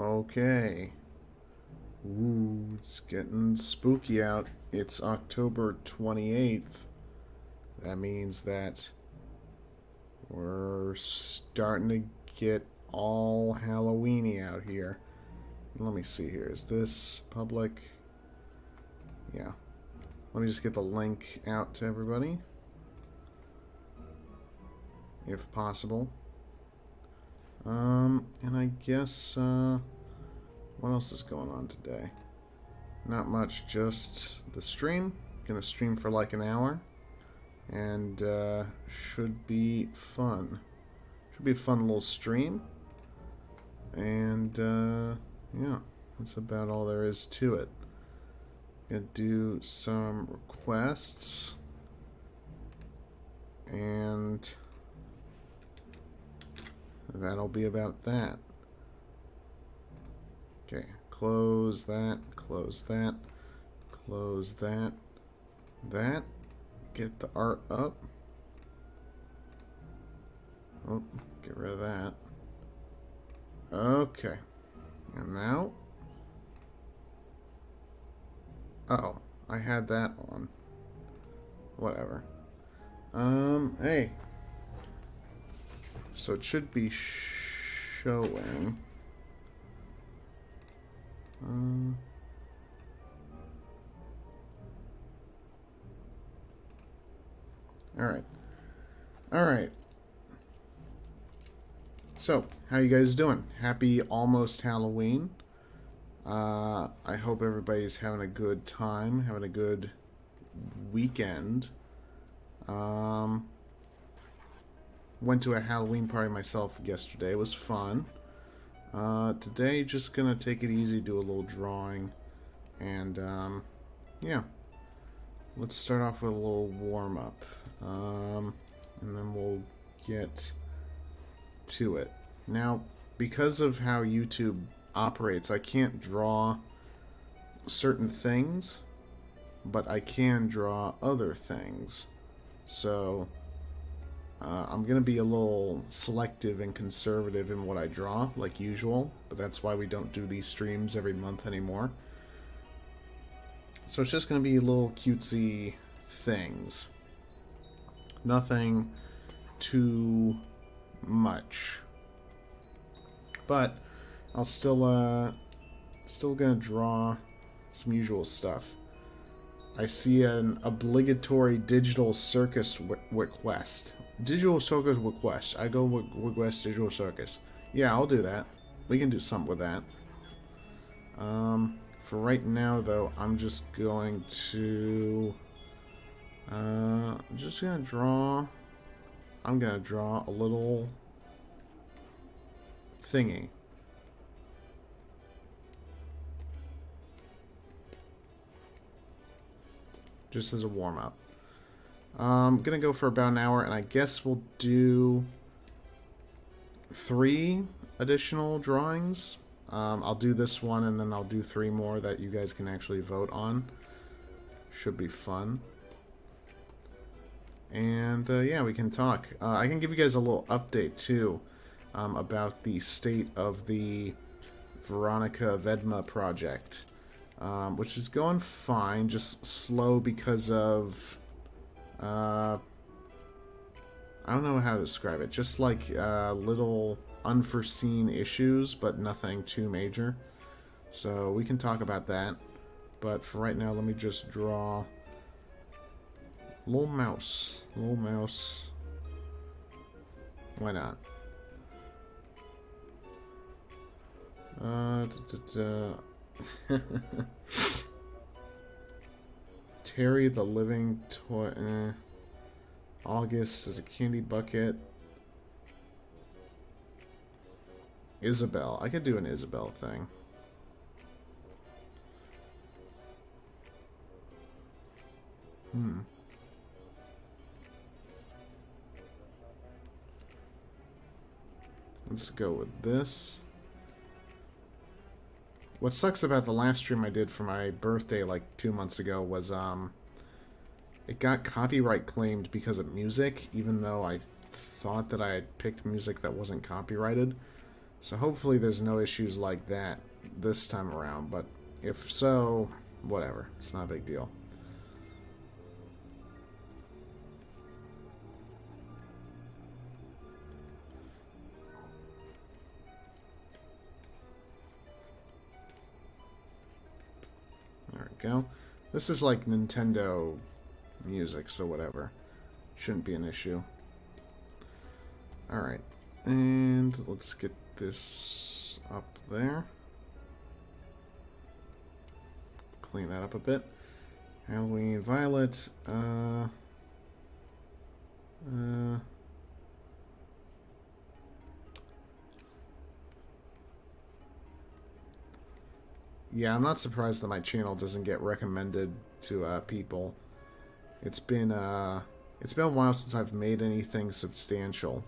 Okay. Ooh, it's getting spooky out. It's October 28th. That means that we're starting to get all Halloweeny out here. Let me see here. Is this public? Yeah. Let me just get the link out to everybody, if possible. And I guess, what else is going on today? Not much, just the stream. Gonna stream for like an hour. And, should be fun. Should be a fun little stream. And, yeah, that's about all there is to it. Gonna do some requests. And that'll be about that. Okay, close that, close that, close that, that. Get the art up. Oh, get rid of that. Okay. And now. Oh, I had that on. Whatever. Hey. So it should be showing. Alright. Alright. So, how you guys doing? Happy almost Halloween. I hope everybody's having a good time, having a good weekend. Went to a Halloween party myself yesterday. It was fun. Today, just gonna take it easy, do a little drawing. And, yeah. Let's start off with a little warm-up. And then we'll get to it. Now, because of how YouTube operates, I can't draw certain things, but I can draw other things. So, I'm going to be a little selective and conservative in what I draw, like usual, but that's why we don't do these streams every month anymore. So it's just going to be little cutesy things. Nothing too much. But I'll still gonna draw some usual stuff. I see an obligatory digital circus request. Digital circus request. I go request digital circus. Yeah, I'll do that. We can do something with that. For right now, though, I'm just going to I'm gonna draw a little thingy. Just as a warm-up. I'm gonna go for about an hour, and I guess we'll do 3 additional drawings. I'll do this one, and then I'll do 3 more that you guys can actually vote on. Should be fun. And, yeah, we can talk. I can give you guys a little update, too, about the state of the Veronica Vedma project, which is going fine, just slow because of, I don't know how to describe it, just like little unforeseen issues, but nothing too major. So we can talk about that, but for right now, let me just draw little mouse. Little mouse. Why not? Terry the Living Toy. August is a candy bucket. Isabel. I could do an Isabel thing. Let's go with this. What sucks about the last stream I did for my birthday like 2 months ago was it got copyright claimed because of music, even though I thought that I had picked music that wasn't copyrighted. So hopefully there's no issues like that this time around, but if so, whatever. It's not a big deal. There we go. This is like Nintendo music, so whatever. Shouldn't be an issue. Alright. And let's get this up there. Clean that up a bit. Halloween Violet. Yeah, I'm not surprised that my channel doesn't get recommended to people. It's been a while since I've made anything substantial.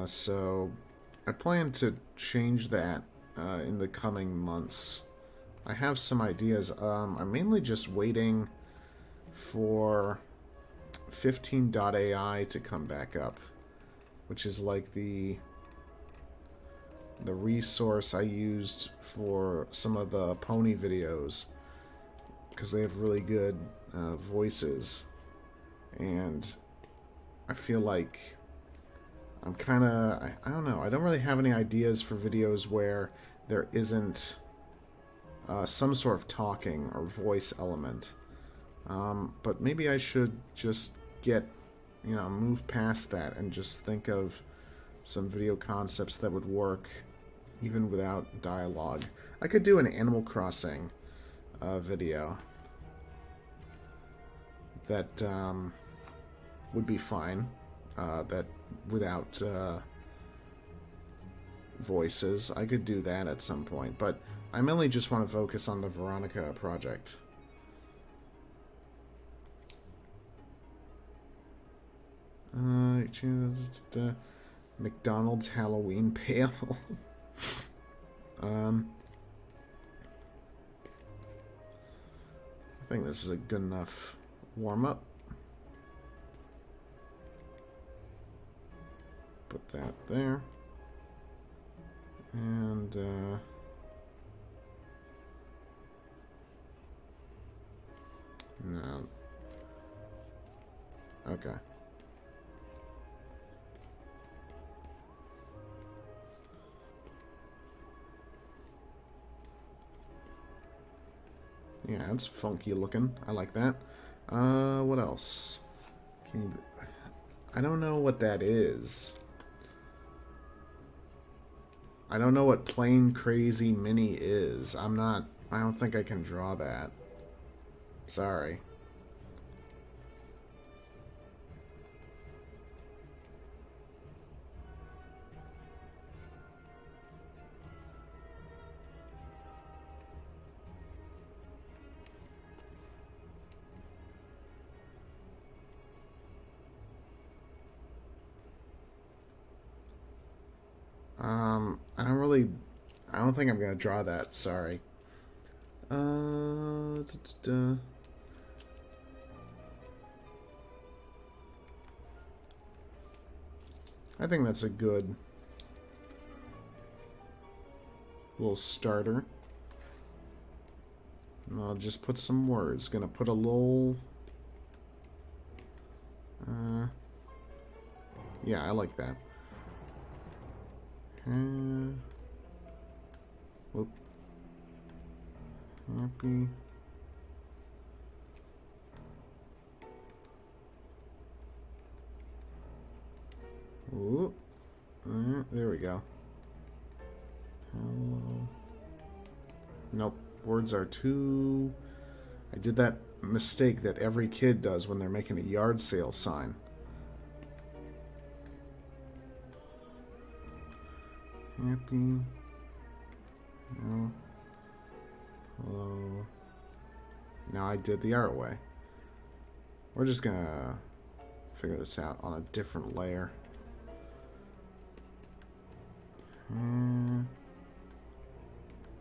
So I plan to change that in the coming months. I have some ideas. I'm mainly just waiting for 15.ai to come back up, which is like the resource I used for some of the pony videos, because they have really good voices, and I feel like I'm kind of, I don't know, I don't really have any ideas for videos where there isn't some sort of talking or voice element. But maybe I should just move past that and just think of some video concepts that would work even without dialogue. I could do an Animal Crossing video that would be fine, that without voices. I could do that at some point, but I mainly just want to focus on the Veronica project. McDonald's Halloween pail. I think this is a good enough warm-up. Put that there. And, no. Okay. Yeah, it's funky looking. I like that. What else? I don't know what that is. I don't know what Plain Crazy Mini is. I don't think I can draw that. Sorry. I don't think I'm gonna draw that, sorry. I think that's a good little starter. And I'll just put some words. Gonna put a little... yeah, I like that. Whoop. Happy. Whoop. There we go. Hello. Nope. Words are too... I did that mistake that every kid does when they're making a yard sale sign. Happy. No. Hello. Now I did the art way. We're just gonna figure this out on a different layer.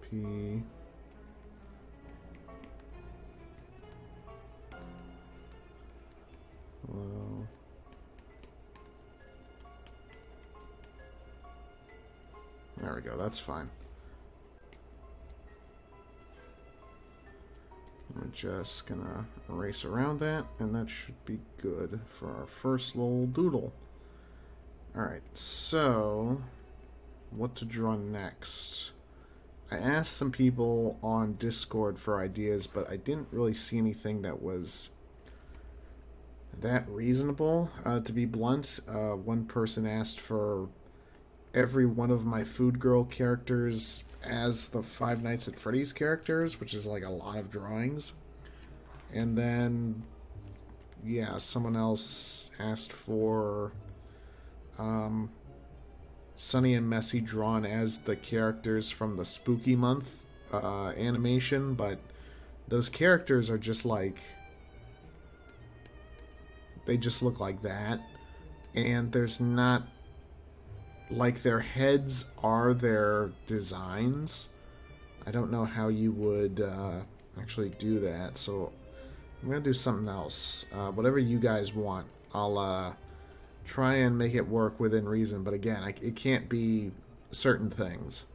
P. Hello. There we go, that's fine. We're just gonna erase around that, and that should be good for our first little doodle. Alright, so what to draw next? I asked some people on Discord for ideas, but I didn't really see anything that was that reasonable, to be blunt. One person asked for every one of my Food Girl characters as the Five Nights at Freddy's characters, which is like a lot of drawings. And then, yeah, someone else asked for Sunny and Messy drawn as the characters from the Spooky Month animation, but those characters are just like, they just look like that, and there's not, like, their heads are their designs. I don't know how you would actually do that, so I'm gonna do something else. Whatever you guys want, I'll try and make it work within reason, but again, it can't be certain things.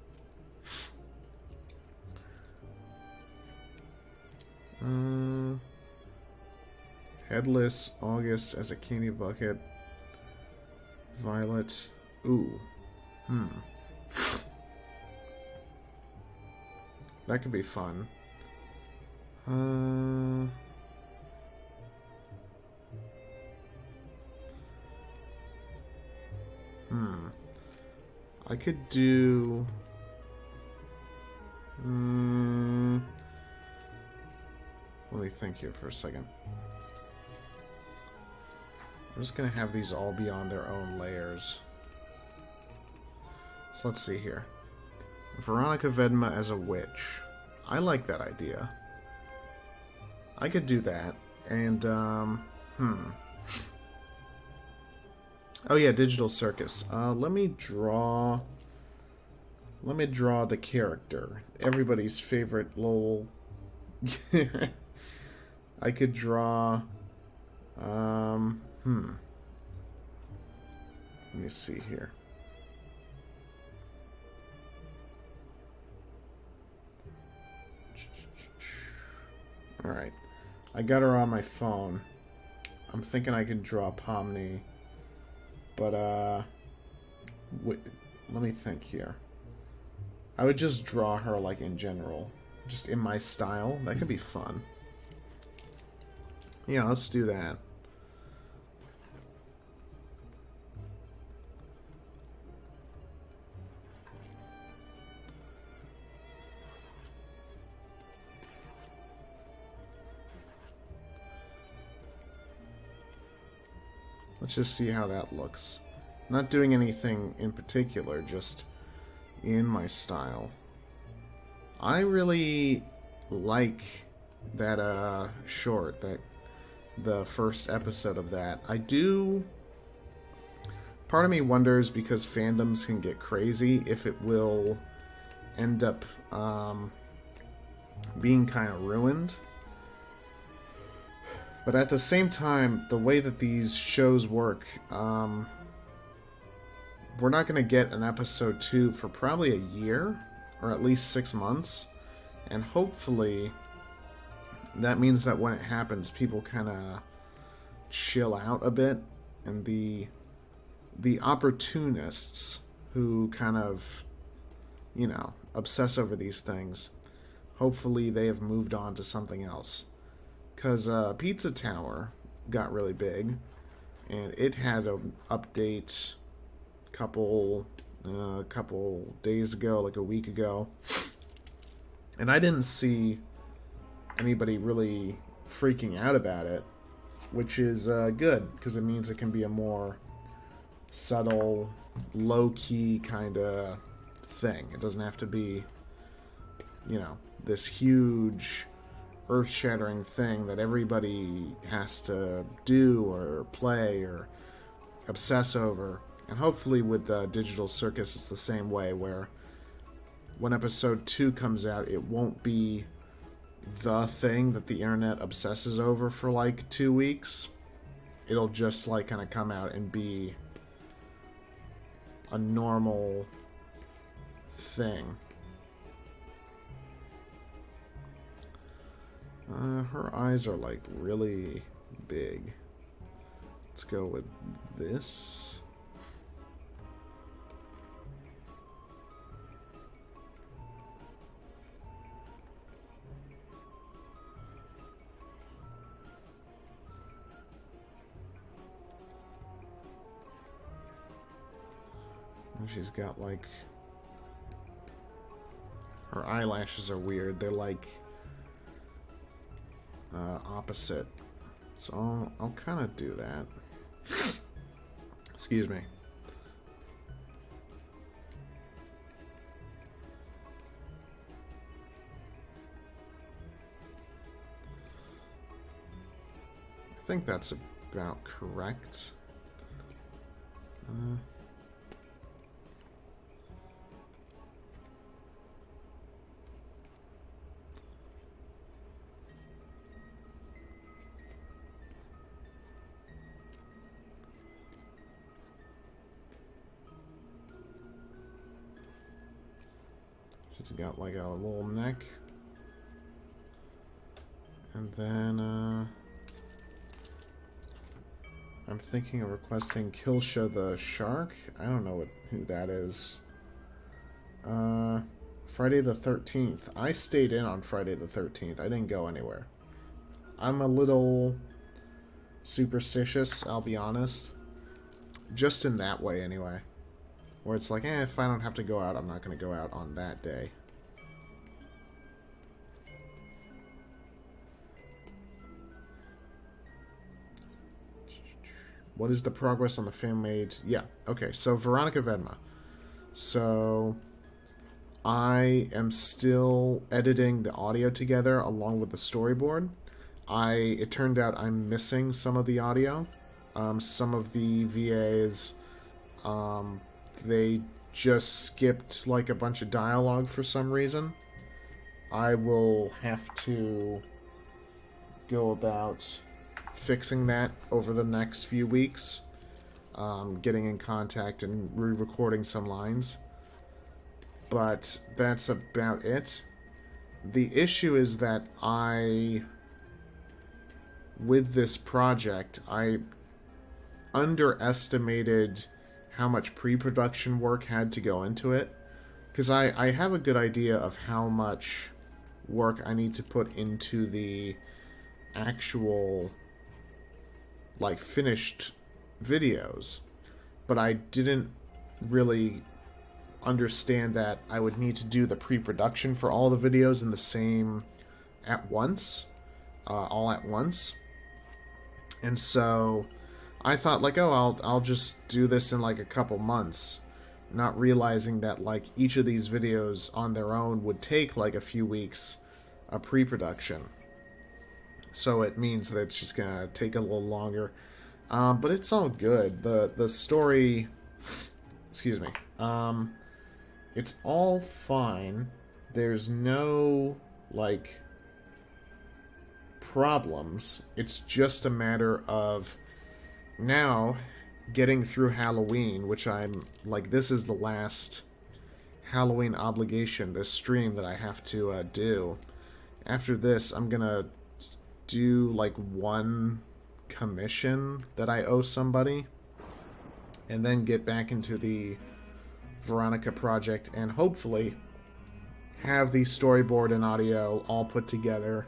Headless August as a candy bucket. Violet. Ooh. That could be fun. I could do... Let me think here for a second. I'm just going to have these all be on their own layers. So let's see here. Veronica Vedma as a witch. I like that idea. I could do that. And, oh yeah, Digital Circus. Let me draw the character. Everybody's favorite little... I could draw... Let me see here. Alright. I got her on my phone. I'm thinking I can draw Pomni. But, wait, let me think here. I would just draw her, like, in general. Just in my style. That could be fun. Yeah, let's do that. Let's just see how that looks. Not doing anything in particular, just in my style. I really like that short, the first episode of that. I do... Part of me wonders, because fandoms can get crazy, if it will end up being kind of ruined. But at the same time, the way that these shows work, we're not going to get an episode 2 for probably a year, or at least 6 months. And hopefully, that means that when it happens, people kind of chill out a bit. And the opportunists who kind of, you know, obsess over these things, hopefully they have moved on to something else. Because Pizza Tower got really big, and it had an update couple days ago, like a week ago, and I didn't see anybody really freaking out about it, which is good, because it means it can be a more subtle, low-key kind of thing. It doesn't have to be, you know, this huge, earth-shattering thing that everybody has to do or play or obsess over. And hopefully with Digital Circus it's the same way, where when episode 2 comes out, it won't be the thing that the internet obsesses over for like 2 weeks. It'll just like kind of come out and be a normal thing. Her eyes are like really big. Let's go with this. And she's got like... her eyelashes are weird. They're like... opposite. So I'll kind of do that. Excuse me. I think that's about correct. She's got like a little neck. And then, I'm thinking of requesting Killsha the Shark. I don't know who that is. Friday the 13th. I stayed in on Friday the 13th. I didn't go anywhere. I'm a little superstitious, I'll be honest. Just in that way, anyway. Where it's like, if I don't have to go out, I'm not going to go out on that day. What is the progress on the fan-made? Yeah, okay, so Veronica Vedma. So, I am still editing the audio together along with the storyboard. It turned out I'm missing some of the audio. Some of the VAs, they just skipped like a bunch of dialogue for some reason. I will have to go about fixing that over the next few weeks, getting in contact and re-recording some lines. But that's about it. The issue is that with this project, I underestimated how much pre-production work had to go into it. Because I have a good idea of how much work I need to put into the actual, like, finished videos. But I didn't really understand that I would need to do the pre-production for all the videos in the same at once. All at once. And so I thought, like, oh, I'll just do this in like a couple months, not realizing that like each of these videos on their own would take like a few weeks of pre-production. So it means that it's just gonna take a little longer, but it's all good. The story, excuse me, it's all fine. There's no like problems. It's just a matter of now getting through Halloween, which I'm like, this is the last Halloween obligation, this stream that I have to do. After this, I'm gonna do like one commission that I owe somebody, and then get back into the Veronica project and hopefully have the storyboard and audio all put together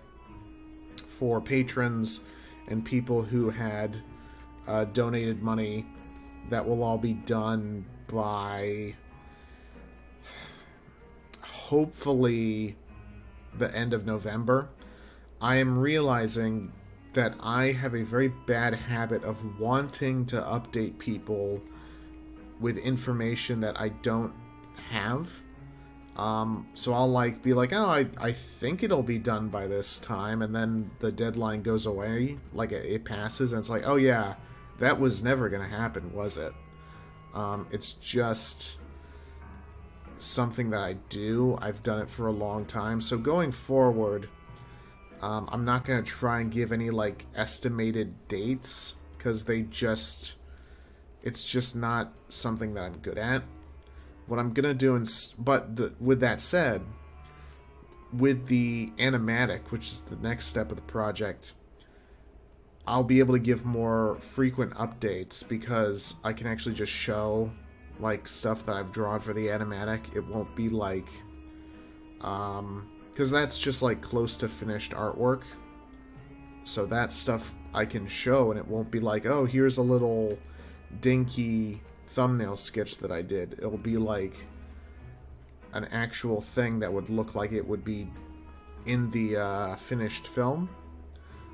for patrons and people who had donated money. That will all be done by hopefully the end of November. I am realizing that I have a very bad habit of wanting to update people with information that I don't have. So I'll like be like, oh, I think it'll be done by this time, and then the deadline goes away, like it passes, and it's like, oh yeah, that was never gonna happen, was it? It's just something that I do. I've done it for a long time. So going forward, I'm not gonna try and give any like estimated dates, because it's just not something that I'm good at. what I'm gonna do, with that said, with the animatic, which is the next step of the project, I'll be able to give more frequent updates because I can actually just show like stuff that I've drawn for the animatic. It won't be like, because that's just like close to finished artwork. So that stuff I can show, and it won't be like, oh, here's a little dinky thumbnail sketch that I did. It'll be like an actual thing that would look like it would be in the finished film.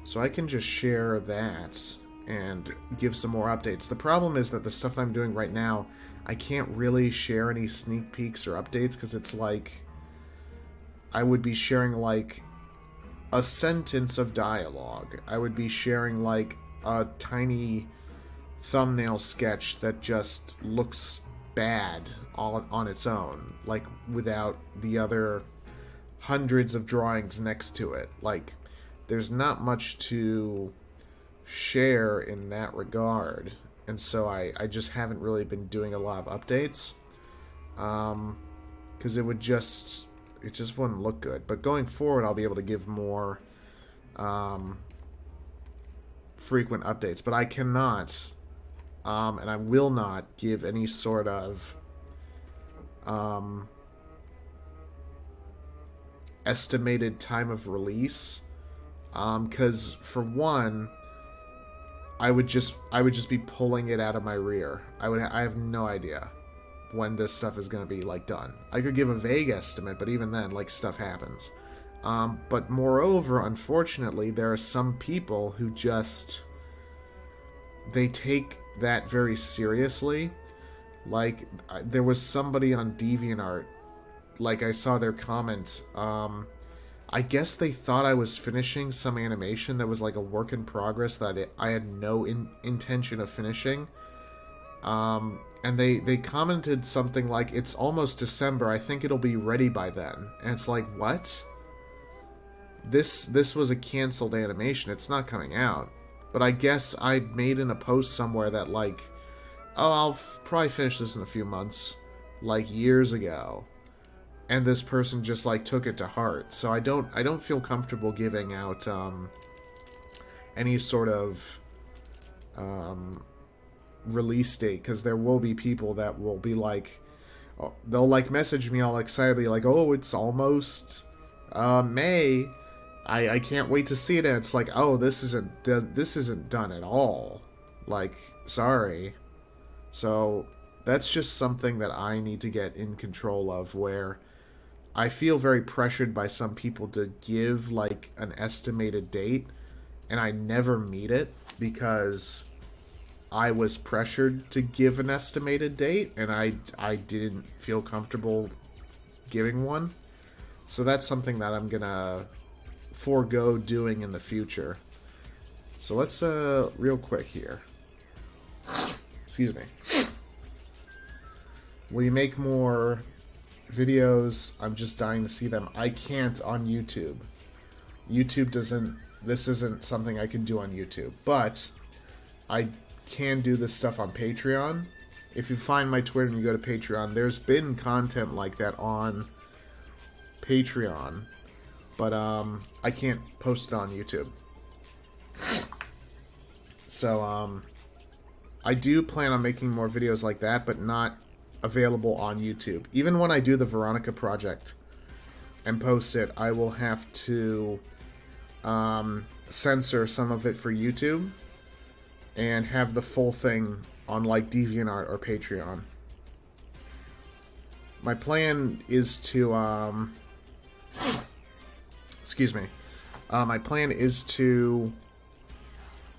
So I can just share that and give some more updates. The problem is that the stuff I'm doing right now, I can't really share any sneak peeks or updates because it's like I would be sharing like a sentence of dialogue. I would be sharing like a tiny thumbnail sketch that just looks bad on its own, like without the other hundreds of drawings next to it. Like, there's not much to share in that regard, and so I just haven't really been doing a lot of updates, because it just wouldn't look good. But going forward, I'll be able to give more frequent updates, but I cannot and I will not give any sort of estimated time of release, because for one, I would just be pulling it out of my rear. I have no idea when this stuff is going to be like done. I could give a vague estimate, but even then, like, stuff happens. But moreover, unfortunately, there are some people who just, they take that very seriously. Like, there was somebody on DeviantArt, like, I saw their comment, I guess they thought I was finishing some animation that was like a work in progress that I had no intention of finishing. And they commented something like, it's almost December, I think it'll be ready by then. And it's like, what? This was a canceled animation, it's not coming out. But I guess I made in a post somewhere that like, oh, I'll probably finish this in a few months, like years ago. And this person just like took it to heart. So I don't feel comfortable giving out any sort of release date, because there will be people that will be like, they'll like message me all excitedly like, oh, it's almost May. I can't wait to see it. And it's like, oh, this isn't done at all. Like, sorry. So that's just something that I need to get in control of, where I feel very pressured by some people to give like an estimated date, and I never meet it because I was pressured to give an estimated date, and I didn't feel comfortable giving one. So that's something that I'm gonna forego doing in the future. So let's real quick here. Excuse me. Will you make more videos? I'm just dying to see them. I can't on YouTube. YouTube doesn't, this isn't something I can do on YouTube, but I can do this stuff on Patreon. If you find my Twitter and you go to Patreon, there's been content like that on Patreon, but I can't post it on YouTube. So I do plan on making more videos like that, but not available on YouTube. Even when I do the Veronica project and post it, I will have to censor some of it for YouTube and have the full thing on like DeviantArt or Patreon. My plan is to excuse me. My plan is to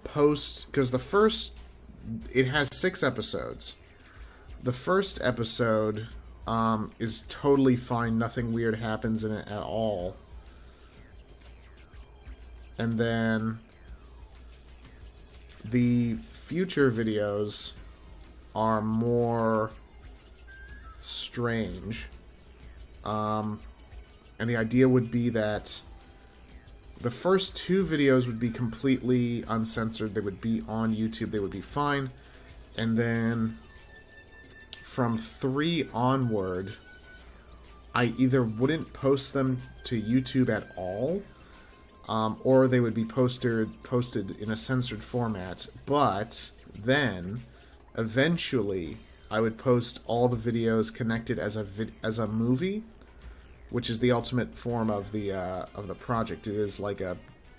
post, because it has 6 episodes. The first episode is totally fine. Nothing weird happens in it at all. And then the future videos are more strange. And the idea would be that the first 2 videos would be completely uncensored. They would be on YouTube. They would be fine. And then from 3 onward, I either wouldn't post them to YouTube at all, or they would be posted in a censored format. But then, eventually, I would post all the videos connected as a movie, which is the ultimate form of the project. It is like a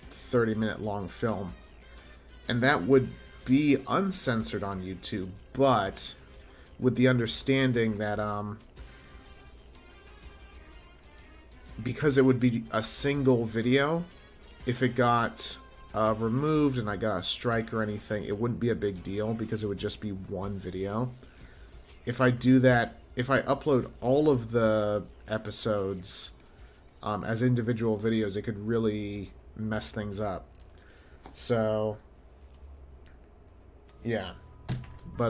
30-minute long film, and that would be uncensored on YouTube, but with the understanding that because it would be a single video, if it got removed and I got a strike or anything, it wouldn't be a big deal because it would just be one video. If I do that, if I upload all of the episodes as individual videos, it could really mess things up. So, yeah. But,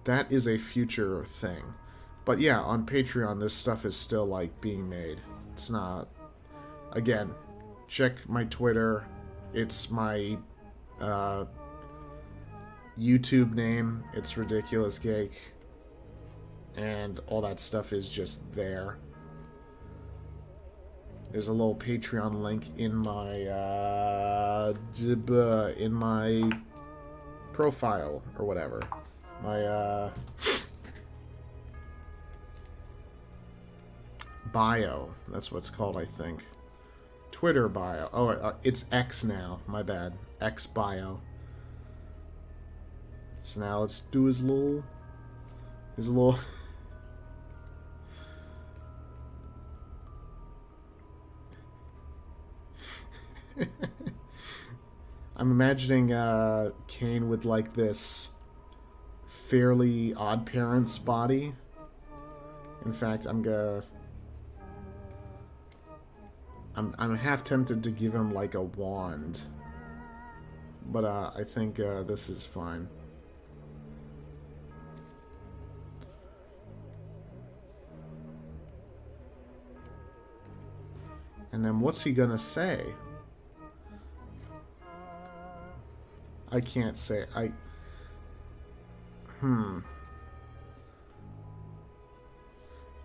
that is a future thing. But yeah, on Patreon, this stuff is still, like, being made. It's not... Again, check my Twitter. It's my, YouTube name. It's Ridiculous Cake. And all that stuff is just there. There's a little Patreon link in my profile or whatever. My bio. That's what it's called, I think. Twitter bio. Oh, it's X now. My bad. X bio. So now let's do his little... I'm imagining Kane with like this Fairly Odd Parents body. In fact, I'm half tempted to give him like a wand, but I think this is fine. And then what's he gonna say? I can't say. Oh,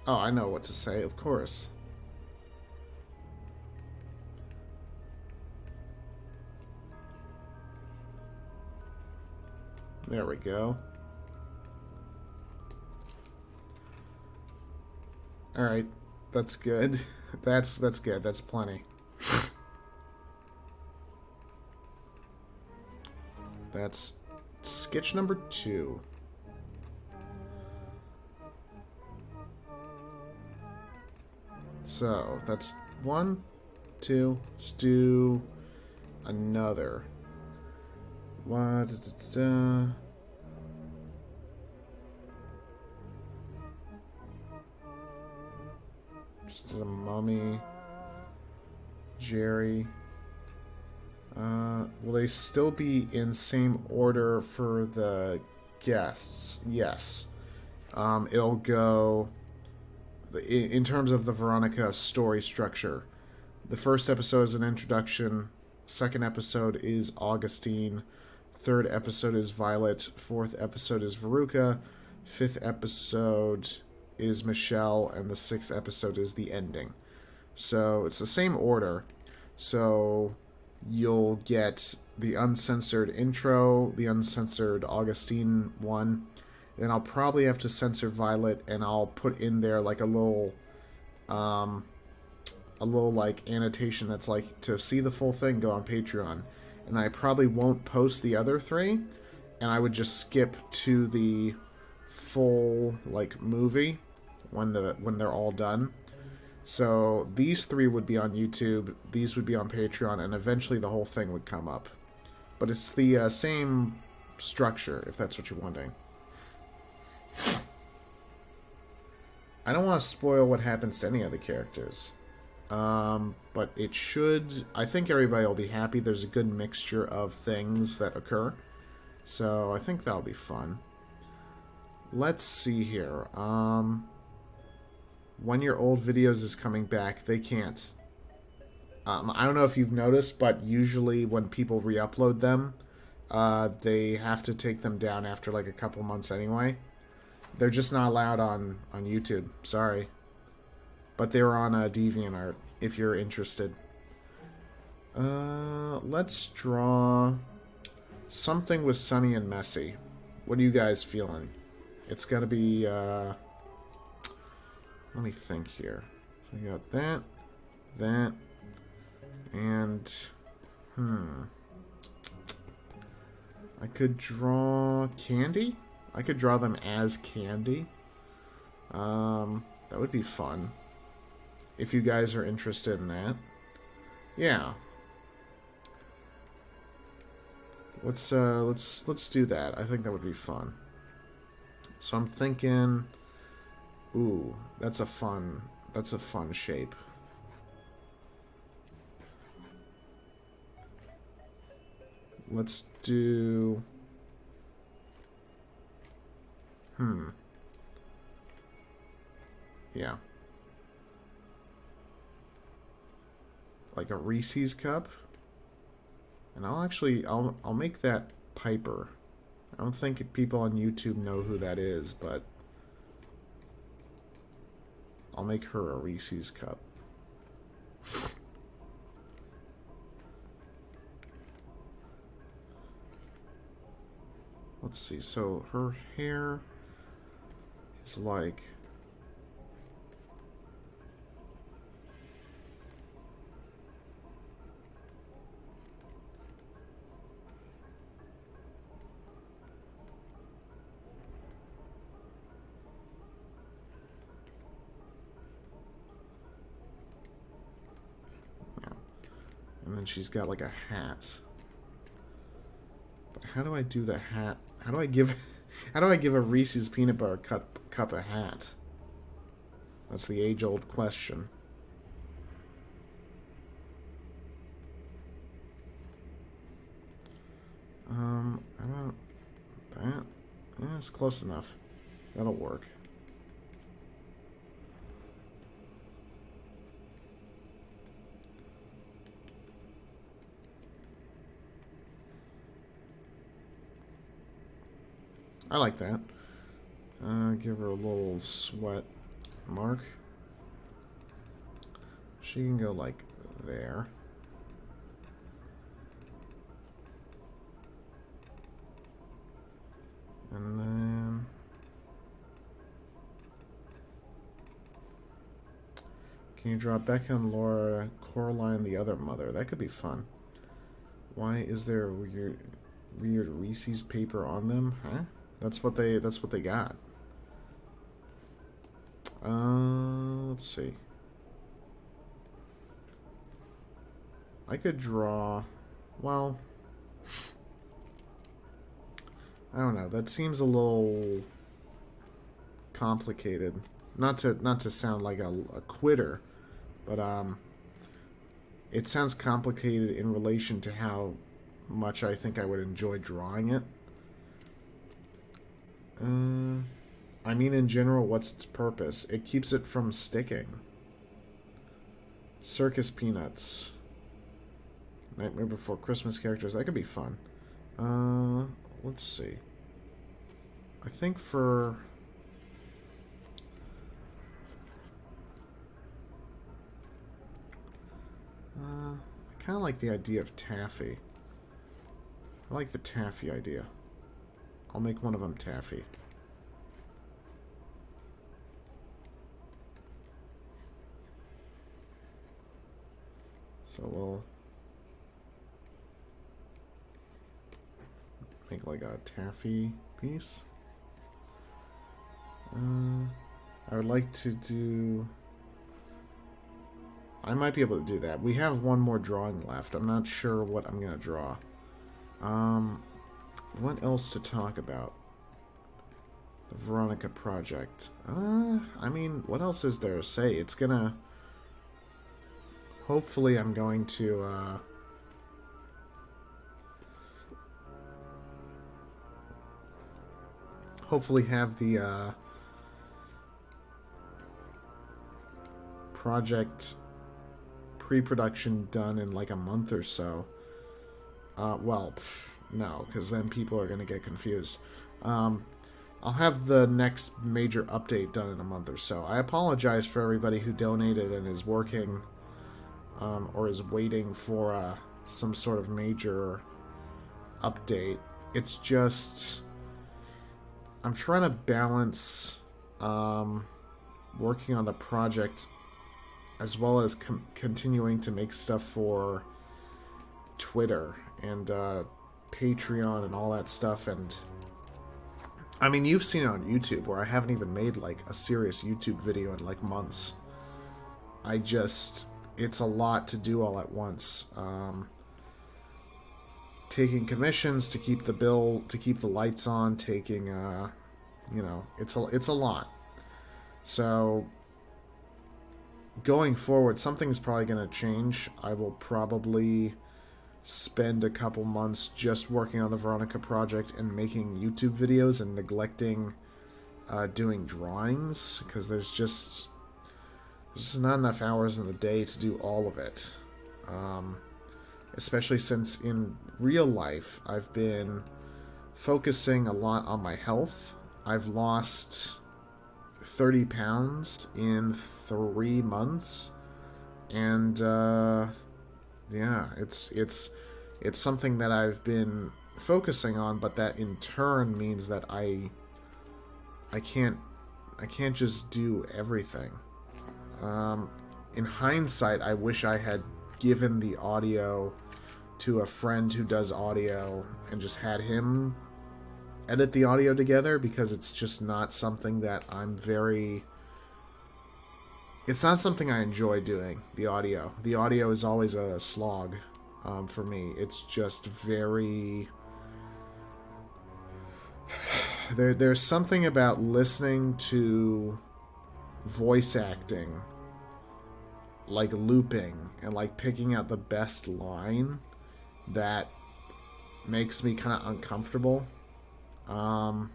I know what to say, of course. There we go. Alright, that's good. That's good, that's plenty. That's sketch number 2. So, that's 1, 2. Let's do another. What? Just a mummy. Jerry. Will they still be in same order for the guests? Yes. It'll go... In terms of the Veronica story structure, the first episode is an introduction, second episode is Augustine, third episode is Violet, fourth episode is Veruca, fifth episode is Michelle, and the sixth episode is the ending. So it's the same order. So you'll get the uncensored intro, the uncensored Augustine one. Then I'll probably have to censor Violet, and I'll put in there like a little like annotation that's like, to see the full thing, go on Patreon. And I probably won't post the other 3, and I would just skip to the full like movie when they're all done. So these 3 would be on YouTube, these would be on Patreon, and eventually the whole thing would come up. But it's the same structure, if that's what you're wondering. I don't want to spoil what happens to any of the characters. But it should... I think everybody will be happy. There's a good mixture of things that occur. So I think that'll be fun. Let's see here. When your old videos is coming back, they can't. I don't know if you've noticed, but usually when people re-upload them, they have to take them down after like a couple months anyway. They're just not allowed on YouTube. Sorry. But they were on DeviantArt, if you're interested. Let's draw something with Sunny and Messy. What are you guys feeling? It's gotta be, let me think here. So we got that, and, I could draw Candy? I could draw them as Candy. That would be fun. If you guys are interested in that. Yeah. Let's do that. I think that would be fun. So I'm thinking, ooh, that's a fun shape. Let's do yeah. Like a Reese's cup. And I'll make that Piper. I don't think people on YouTube know who that is, but I'll make her a Reese's cup. Let's see. So her hair is like and then she's got like a hat. But how do I do the hat? How do I give a Reese's peanut butter cup a hat? That's the age-old question. I don't that. Yeah, it's close enough. That'll work. I like that. Give her a little sweat mark. She can go like there. And then can you draw Becca and Laura, Coraline, the other mother? That could be fun. Why is there weird Reese's paper on them? Huh? That's what they got. Let's see. I could draw, well, I don't know. That seems a little complicated. Not to sound like a quitter, but it sounds complicated in relation to how much I think I would enjoy drawing it. I mean, in general, what's its purpose? It keeps it from sticking. Circus Peanuts. Nightmare Before Christmas characters. That could be fun. Let's see. I think for... I kind of like the idea of taffy. I like the taffy idea. I'll make one of them taffy. So we'll make like a taffy piece. I would like to do... I might be able to do that. We have one more drawing left. I'm not sure what I'm going to draw. What else to talk about? The Veronica project. I mean, what else is there to say? It's gonna... Hopefully I'm going to, hopefully have the, project pre-production done in like a month or so. Well, no, because then people are going to get confused. I'll have the next major update done in a month or so. I apologize for everybody who donated and is working or is waiting for some sort of major update. It's just I'm trying to balance working on the project as well as continuing to make stuff for Twitter and Patreon and all that stuff. And I mean, you've seen it on YouTube where I haven't even made like a serious YouTube video in like months. It's a lot to do all at once. Taking commissions to keep the lights on, taking it's a lot. So going forward, something's probably going to change. I will probably spend a couple months just working on the Veronica project and making YouTube videos and neglecting doing drawings, because there's just not enough hours in the day to do all of it. Especially since in real life I've been focusing a lot on my health. I've lost 30 pounds in 3 months, and yeah, it's something that I've been focusing on, but that in turn means that I can't just do everything. In hindsight, I wish I had given the audio to a friend who does audio and just had him edit the audio together, because it's just not something that it's not something I enjoy doing, the audio. The audio is always a slog for me. It's just very... There's something about listening to voice acting, like looping and like picking out the best line, that makes me kind of uncomfortable. I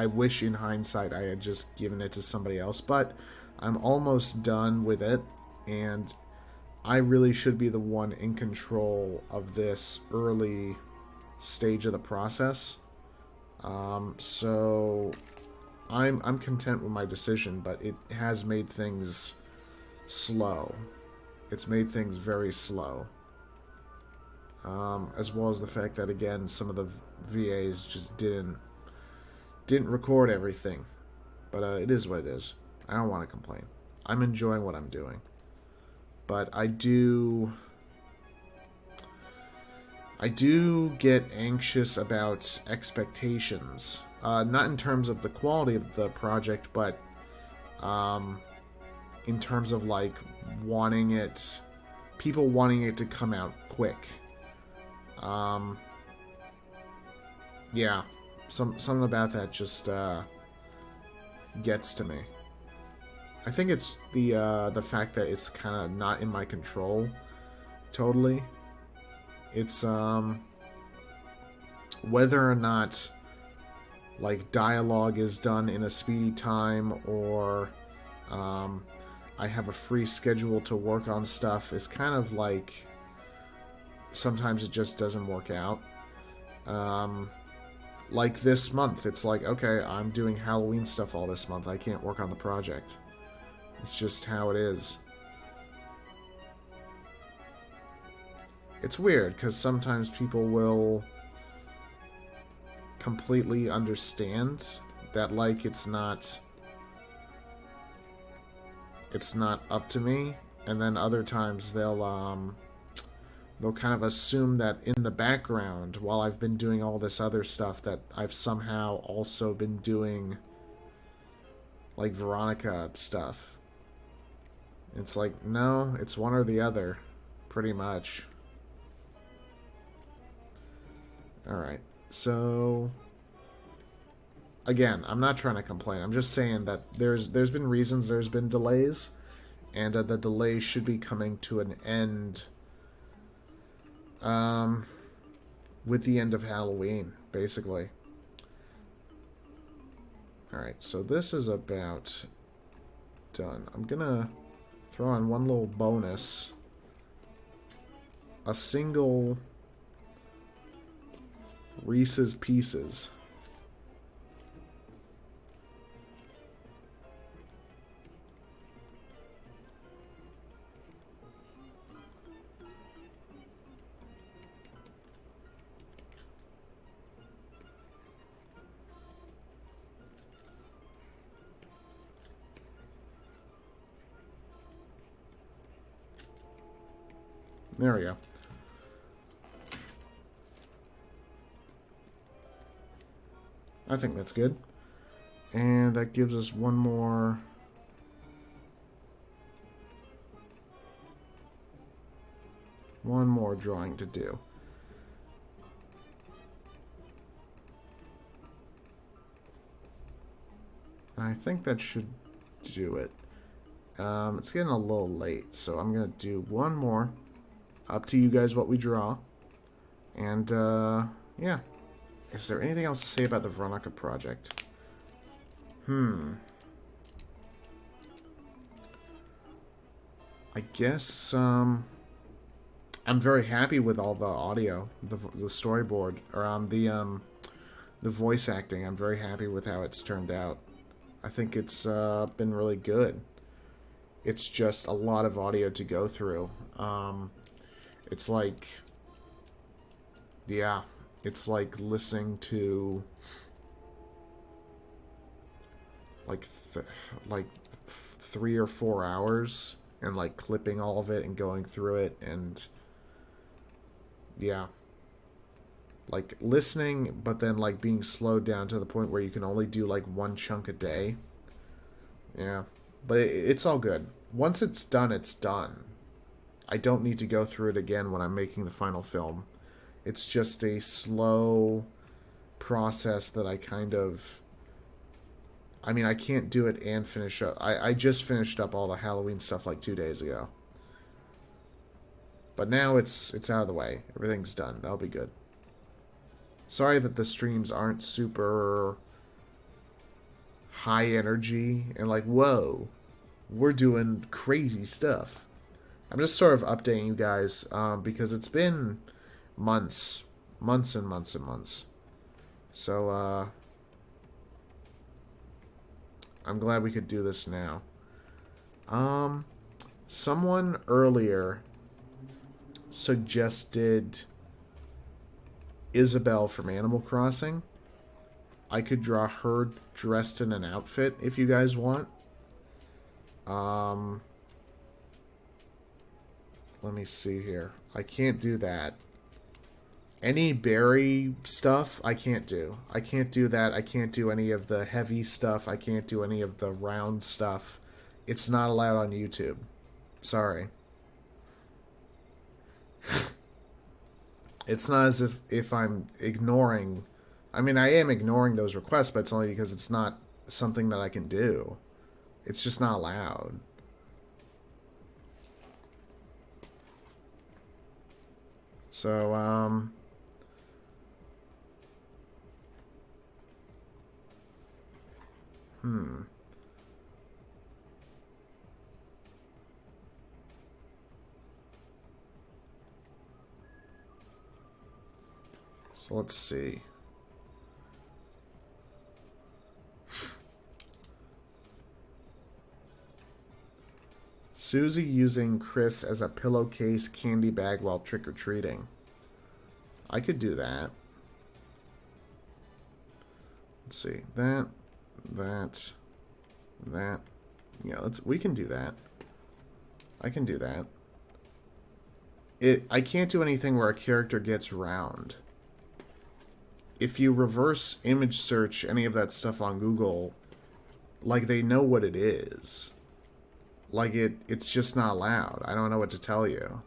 wish in hindsight I had just given it to somebody else, but I'm almost done with it, and I really should be the one in control of this early stage of the process. So I'm content with my decision, but it has made things slow. It's made things very slow. As well as the fact that, again, some of the VAs just didn't record everything. But it is what it is. I don't want to complain. I'm enjoying what I'm doing. But I do get anxious about expectations. Not in terms of the quality of the project, but in terms of like people wanting it to come out quick. Yeah, something about that just gets to me. I think it's the fact that it's kind of not in my control totally. It's whether or not like dialogue is done in a speedy time, or I have a free schedule to work on stuff, is kind of like sometimes it just doesn't work out. Like this month, it's like, okay, I'm doing Halloween stuff all this month. I can't work on the project. It's just how it is. It's weird, because sometimes people will completely understand that, like, it's not up to me, and then other times they'll kind of assume that in the background, while I've been doing all this other stuff, that I've somehow also been doing like Veronica stuff. It's like, no, it's one or the other, pretty much. Alright, so again, I'm not trying to complain. I'm just saying that there's been reasons there's been delays, and the delays should be coming to an end with the end of Halloween, basically. Alright, so this is about done. I'm gonna throw on one little bonus. A single Reese's Pieces. There we go. I think that's good. And that gives us one more drawing to do. And I think that should do it. It's getting a little late, so I'm going to do one more. Up to you guys what we draw. And, yeah. Is there anything else to say about the Veronica project? I guess, I'm very happy with all the audio, the storyboard, or the voice acting. I'm very happy with how it's turned out. I think it's been really good. It's just a lot of audio to go through. It's like, yeah, it's like listening to like 3 or 4 hours and like clipping all of it and going through it, and yeah, like listening but then like being slowed down to the point where you can only do like one chunk a day. Yeah, but it's all good. Once it's done, it's done. I don't need to go through it again when I'm making the final film. It's just a slow process that I kind of... I mean, I can't do it and finish up. I just finished up all the Halloween stuff like 2 days ago. But now it's out of the way. Everything's done. That'll be good. Sorry that the streams aren't super high energy and like, whoa, we're doing crazy stuff. I'm just sort of updating you guys because it's been months and months. So, I'm glad we could do this now. Someone earlier suggested Isabelle from Animal Crossing. I could draw her dressed in an outfit if you guys want. Let me see here. I can't do that. Any berry stuff, I can't do. I can't do that. I can't do any of the heavy stuff. I can't do any of the round stuff. It's not allowed on YouTube. Sorry. It's not as if I'm ignoring... I mean, I am ignoring those requests, but it's only because it's not something that I can do. It's just not allowed. So, So let's see. Susie using Chris as a pillowcase candy bag while trick-or-treating. I could do that. Let's see. That. Yeah, we can do that. I can do that. I can't do anything where a character gets round. If you reverse image search any of that stuff on Google, like, they know what it is. Like, it's just not allowed. I don't know what to tell you.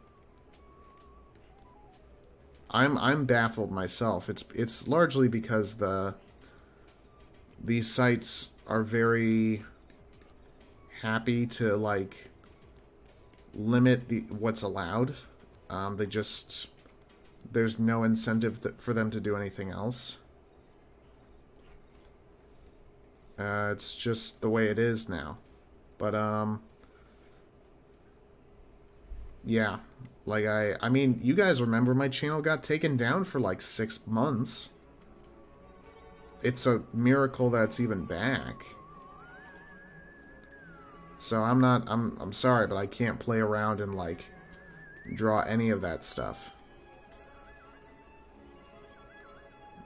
I'm baffled myself. It's largely because these sites are very happy to, like, limit what's allowed. There's no incentive for them to do anything else. It's just the way it is now. But, yeah. Like, I mean, you guys remember my channel got taken down for, like, 6 months. it's a miracle that's even back. So I'm sorry, but I can't play around and, like, draw any of that stuff.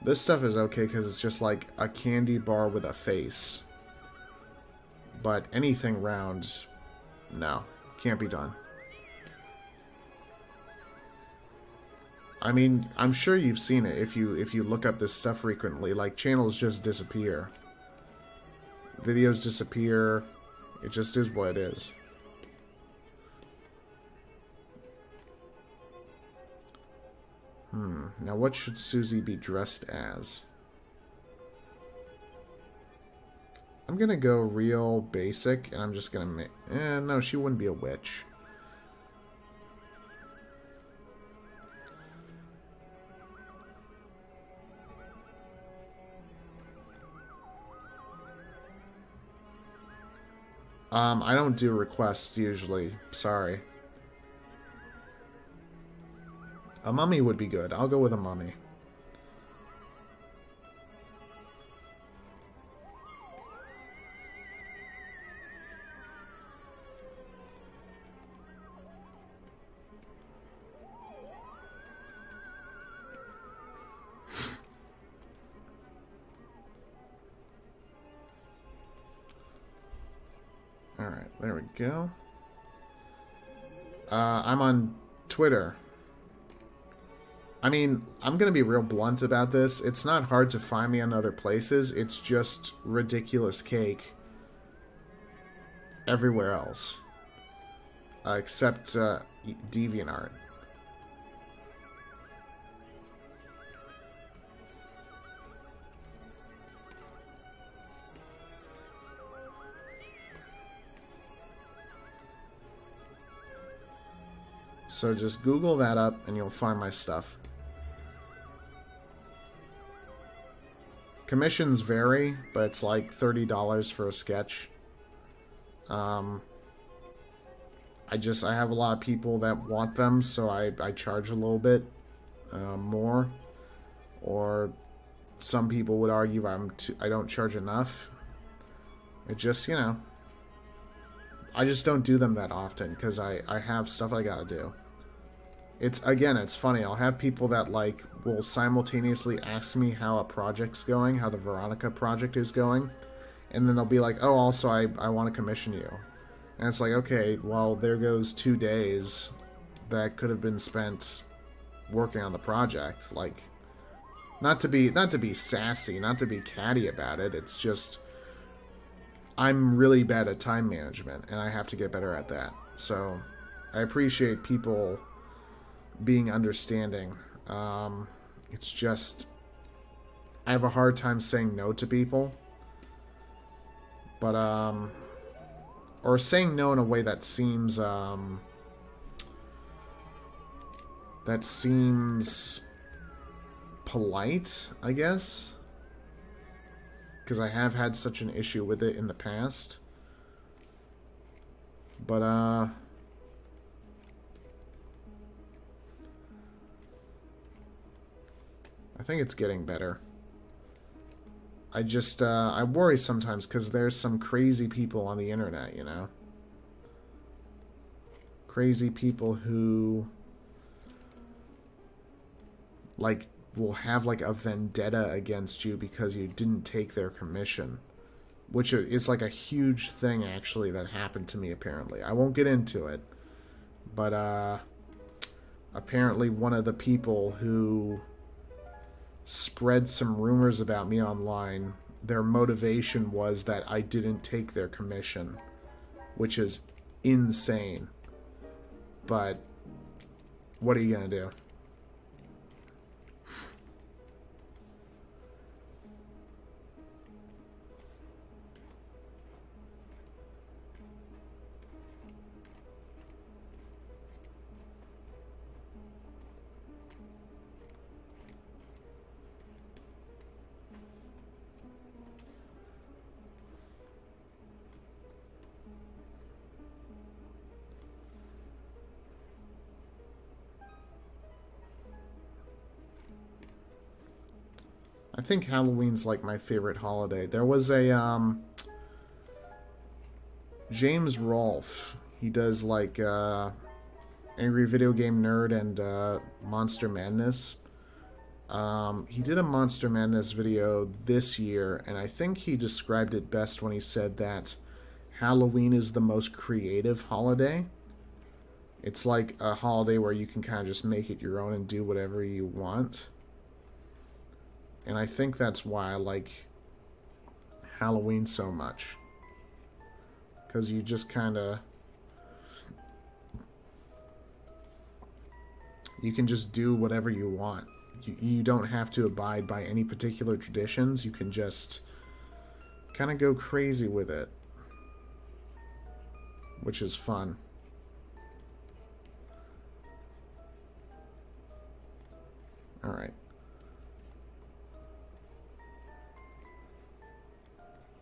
This stuff is okay because it's just like a candy bar with a face. But anything round, no, can't be done. I mean, I'm sure you've seen it if you look up this stuff frequently. Like, channels just disappear. Videos disappear. It just is what it is. Now what should Susie be dressed as? I'm gonna go real basic, and I'm just gonna make... no, she wouldn't be a witch. I don't do requests usually. Sorry. A mummy would be good. I'll go with a mummy. Alright, there we go. I'm on Twitter. I mean, I'm going to be real blunt about this. It's not hard to find me on other places. It's just ridiculous cake everywhere else. Except DeviantArt. So just Google that up and you'll find my stuff. Commissions vary, but it's like $30 for a sketch. I have a lot of people that want them, so I charge a little bit more. Or some people would argue I don't charge enough. It just, you know, I just don't do them that often because I have stuff I gotta do. It's funny. I'll have people that, like, will simultaneously ask me how a project's going, how the Veronica project is going, and then they'll be like, oh, also, I want to commission you. And it's like, okay, well, there goes 2 days that could have been spent working on the project. Like, not to be sassy, not to be catty about it, it's just I'm really bad at time management, and I have to get better at that. So I appreciate people being understanding. It's just I have a hard time saying no to people, but or saying no in a way that seems polite, I guess, because I have had such an issue with it in the past. But I think it's getting better. I just, I worry sometimes because there's some crazy people on the internet, you know? Crazy people who, like, will have, like, a vendetta against you because you didn't take their commission. Which is, like, a huge thing, actually, that happened to me, apparently. I won't get into it. But, apparently one of the people who spread some rumors about me online, their motivation was that I didn't take their commission, which is insane. But what are you gonna do? I think Halloween's like my favorite holiday. There was a James Rolfe. He does like Angry Video Game Nerd and Monster Madness. He did a Monster Madness video this year, and I think he described it best when he said that Halloween is the most creative holiday. It's like a holiday where you can kind of just make it your own and do whatever you want. And I think that's why I like Halloween so much. Because you just kind of... You can just do whatever you want. You don't have to abide by any particular traditions. You can just kind of go crazy with it. Which is fun. Alright.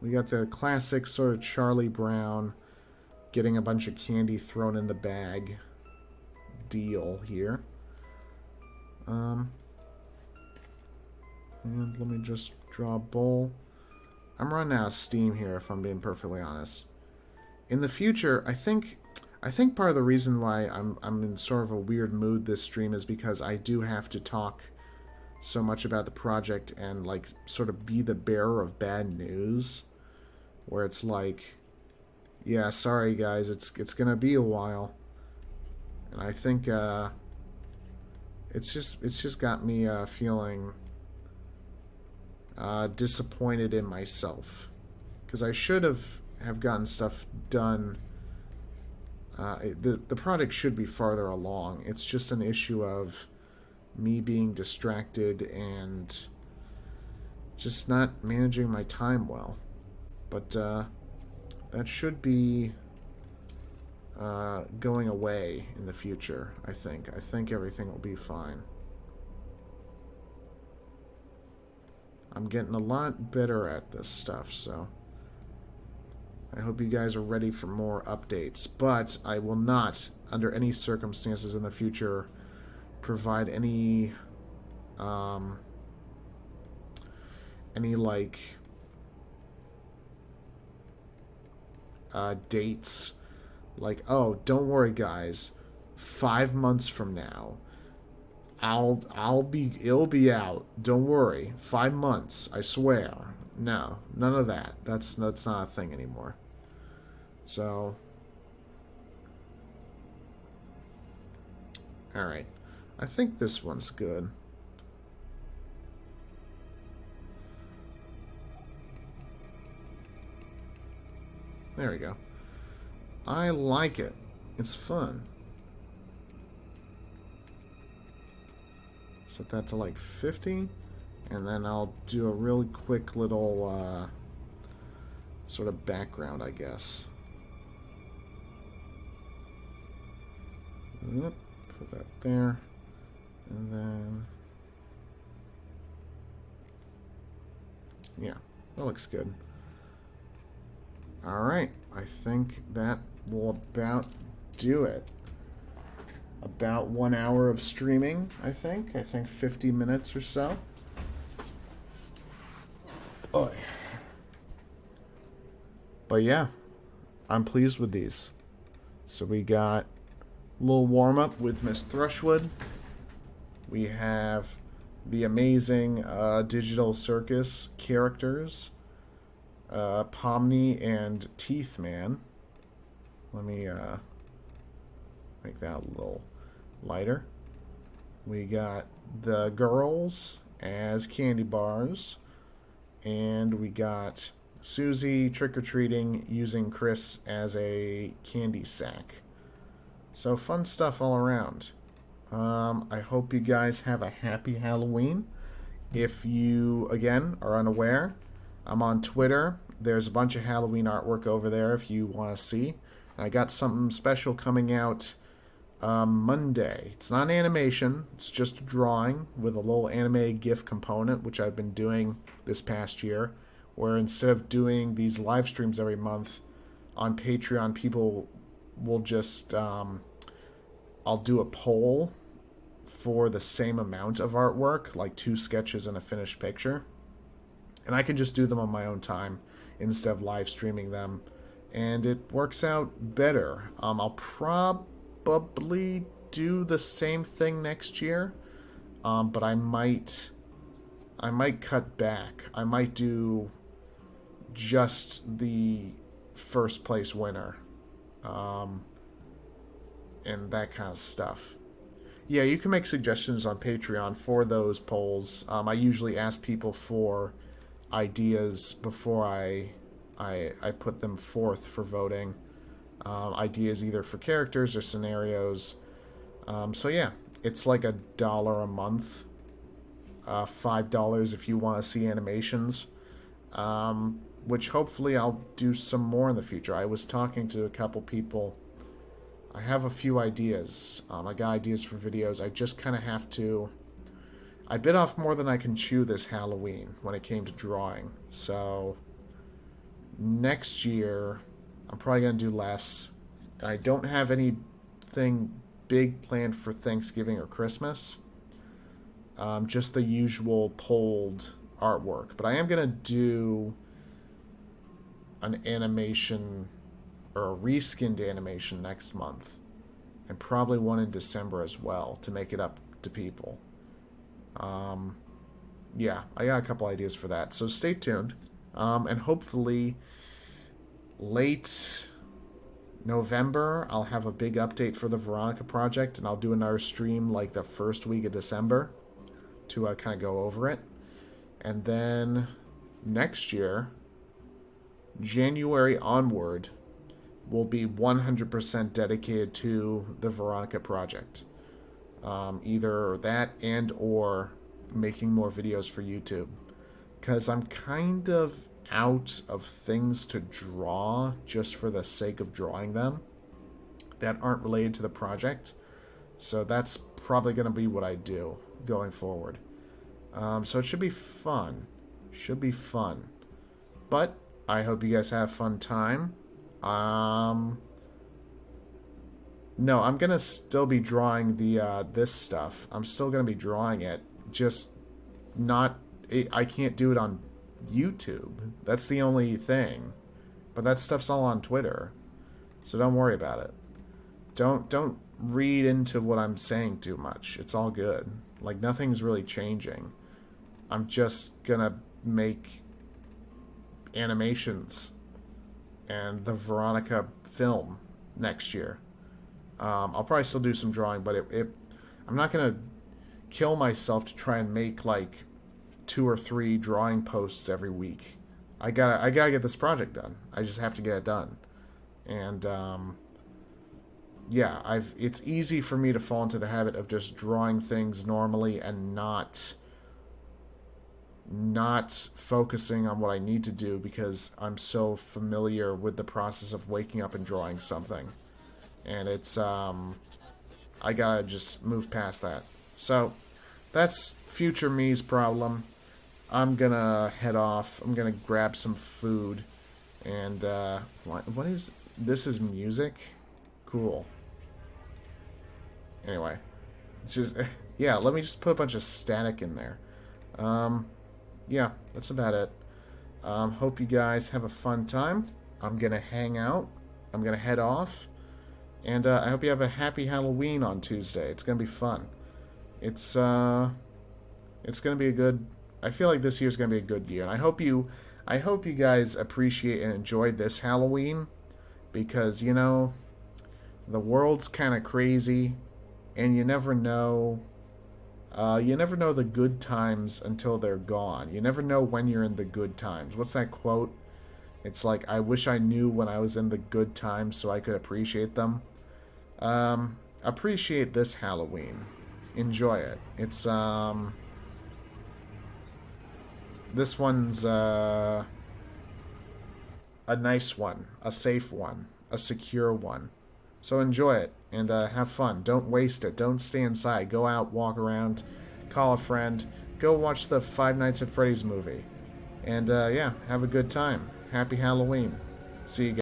We got the classic sort of Charlie Brown getting a bunch of candy thrown in the bag deal here. And let me just draw a bowl. I'm running out of steam here, if I'm being perfectly honest. In the future, I think part of the reason why I'm in sort of a weird mood this stream is because I do have to talk so much about the project and like sort of be the bearer of bad news, where it's like, yeah, sorry guys, it's gonna be a while, and I think it's just got me feeling disappointed in myself, because I should have gotten stuff done. The project should be farther along. It's just an issue of me being distracted and just not managing my time well. But that should be going away in the future, I think. I think everything will be fine. I'm getting a lot better at this stuff, so I hope you guys are ready for more updates. But I will not, under any circumstances in the future, provide any like dates. Like, oh, don't worry, guys. 5 months from now, it'll be out. Don't worry. 5 months, I swear. No, none of that. That's not a thing anymore. So, all right. I think this one's good. There we go. I like it. It's fun. Set that to like 50, and then I'll do a really quick little sort of background, I guess. Yep, put that there, and then yeah, that looks good. Alright, I think that will about do it. About 1 hour of streaming, I think. 50 minutes or so. Oh. But yeah, I'm pleased with these. So we got a little warm-up with Miss Thrushwood. We have the amazing digital Circus characters. Pomni and Teeth Man. Let me make that a little lighter. We got the girls as candy bars, and we got Susie trick-or-treating using Chris as a candy sack. So fun stuff all around. I hope you guys have a happy Halloween. If you, again, are unaware, I'm on Twitter. There's a bunch of Halloween artwork over there if you want to see. And I got something special coming out Monday. It's not an animation. It's just a drawing with a little anime GIF component, which I've been doing this past year, where instead of doing these live streams every month on Patreon, people will just... I'll do a poll for the same amount of artwork, like 2 sketches and a finished picture. And I can just do them on my own time instead of live streaming them. And it works out better. I'll probably do the same thing next year, but I might cut back. I might do just the first place winner, and that kind of stuff. Yeah, you can make suggestions on Patreon for those polls. I usually ask people for ideas before I put them forth for voting. Ideas either for characters or scenarios. So yeah, it's like $1 a month. $5 if you want to see animations. Which hopefully I'll do some more in the future. I was talking to a couple people. I have a few ideas. I got ideas for videos. I just kind of have to... I bit off more than I can chew this Halloween when it came to drawing. So next year, I'm probably going to do less. I don't have anything big planned for Thanksgiving or Christmas. Just the usual polled artwork. But I am going to do an animation or a reskinned animation next month. And probably one in December as well to make it up to people. Yeah, I got a couple ideas for that. So stay tuned. And hopefully late November, I'll have a big update for the Veronica project. And I'll do another stream like the first week of December to kind of go over it. And then next year, January onward, will be 100% dedicated to the Veronica project. Either that and or making more videos for YouTube. Because I'm kind of out of things to draw just for the sake of drawing them that aren't related to the project. So that's probably going to be what I do going forward. So it should be fun. Should be fun. But I hope you guys have a fun time. No, I'm gonna still be drawing the this stuff. I'm still gonna be drawing it. Just not. I can't do it on YouTube. That's the only thing. But that stuff's all on Twitter, so don't worry about it. Don't read into what I'm saying too much. It's all good. Like nothing's really changing. I'm just gonna make animations and the Veronica film next year. I'll probably still do some drawing, but I'm not gonna kill myself to try and make like 2 or 3 drawing posts every week. I gotta get this project done. I just have to get it done. And yeah, it's easy for me to fall into the habit of just drawing things normally and not focusing on what I need to do because I'm so familiar with the process of waking up and drawing something. And it's I gotta just move past that. So that's future me's problem. I'm gonna head off. I'm gonna grab some food. And what is this? Is music? Cool. Anyway, it's just yeah. Let me just put a bunch of static in there. Yeah, that's about it. Hope you guys have a fun time. I'm gonna hang out. I'm gonna head off. And I hope you have a happy Halloween on Tuesday. It's gonna be fun. It's gonna be a good. I feel like this year's gonna be a good year, and I hope you guys appreciate and enjoy this Halloween, because you know, the world's kind of crazy, and you never know. You never know the good times until they're gone. You never know when you're in the good times. What's that quote? It's like, I wish I knew when I was in the good times so I could appreciate them. Appreciate this Halloween. Enjoy it. It's, this one's, a nice one. A safe one. A secure one. So enjoy it. And, have fun. Don't waste it. Don't stay inside. Go out, walk around, call a friend. Go watch the Five Nights at Freddy's movie. And, yeah, have a good time. Happy Halloween. See you guys.